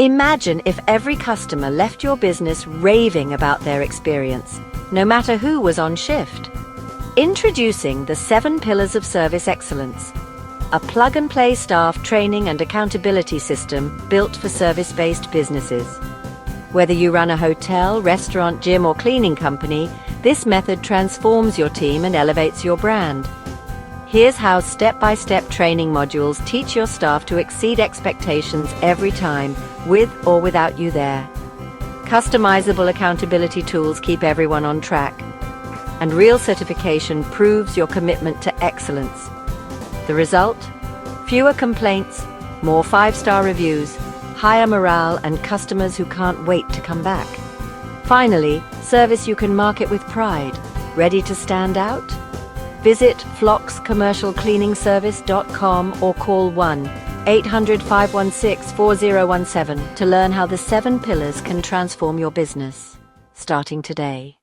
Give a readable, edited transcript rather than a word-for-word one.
Imagine if every customer left your business raving about their experience, no matter who was on shift. Introducing the 7 Pillars of Service Excellence, a plug-and-play staff training and accountability system built for service-based businesses. Whether you run a hotel, restaurant, gym, or cleaning company, this method transforms your team and elevates your brand. Here's how step-by-step training modules teach your staff to exceed expectations every time, with or without you there. Customizable accountability tools keep everyone on track. And real certification proves your commitment to excellence. The result? Fewer complaints, more 5-star reviews, higher morale, and customers who can't wait to come back. Finally, service you can market with pride. Ready to stand out? Visit flockscommercialcleaningservice.com or call 1-800-516-4017 to learn how the 7 pillars can transform your business, starting today.